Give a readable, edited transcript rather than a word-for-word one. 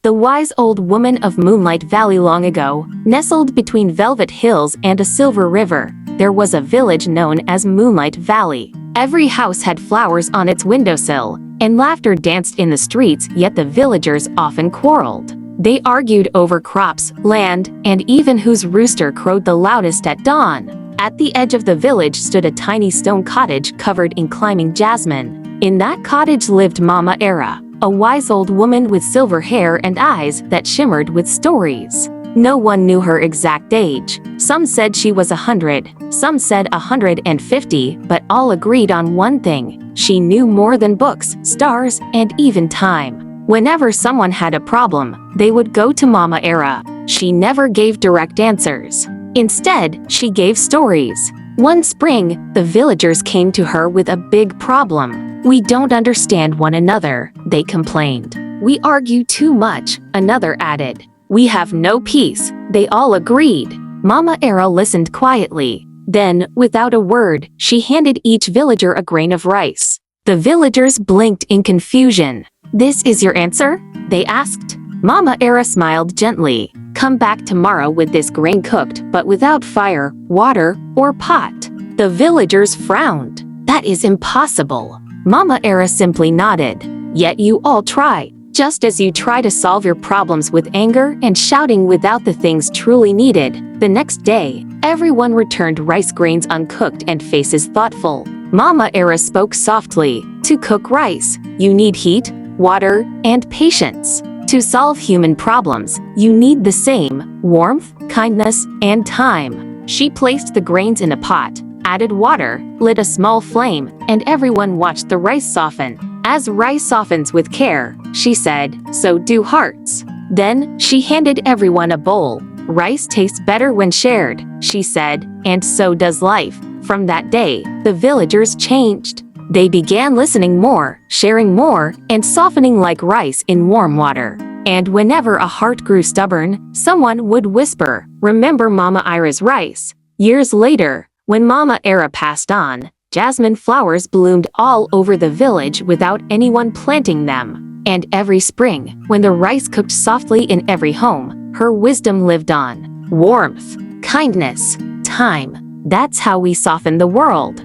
The wise old woman of Moonlight Valley. Long ago, nestled between velvet hills and a silver river, there was a village known as Moonlight Valley. Every house had flowers on its windowsill, and laughter danced in the streets, yet the villagers often quarreled. They argued over crops, land, and even whose rooster crowed the loudest at dawn. At the edge of the village stood a tiny stone cottage covered in climbing jasmine. In that cottage lived Mama Eira, a wise old woman with silver hair and eyes that shimmered with stories. No one knew her exact age. Some said she was 100, some said 150, but all agreed on one thing: she knew more than books, stars, and even time. Whenever someone had a problem, they would go to Mama Eira. She never gave direct answers. Instead, she gave stories. One spring, the villagers came to her with a big problem. "We don't understand one another," they complained. "We argue too much," another added. "We have no peace," they all agreed. Mama Eira listened quietly. Then, without a word, she handed each villager a grain of rice. The villagers blinked in confusion. "This is your answer?" they asked. Mama Eira smiled gently. "Come back tomorrow with this grain cooked, but without fire, water, or pot." The villagers frowned. "That is impossible." Mama Eira simply nodded. "Yet you all try, just as you try to solve your problems with anger and shouting without the things truly needed." The next day, everyone returned rice grains uncooked and faces thoughtful. Mama Eira spoke softly. "To cook rice, you need heat, water, and patience. To solve human problems, you need the same: warmth, kindness, and time." She placed the grains in a pot, added water, lit a small flame, and everyone watched the rice soften. "As rice softens with care," she said, "so do hearts." Then, she handed everyone a bowl. "Rice tastes better when shared," she said, "and so does life." From that day, the villagers changed. They began listening more, sharing more, and softening like rice in warm water. And whenever a heart grew stubborn, someone would whisper, "Remember Mama Eira's rice." Years later, when Mama Eira passed on, jasmine flowers bloomed all over the village without anyone planting them. And every spring, when the rice cooked softly in every home, her wisdom lived on. Warmth, kindness, time. That's how we soften the world.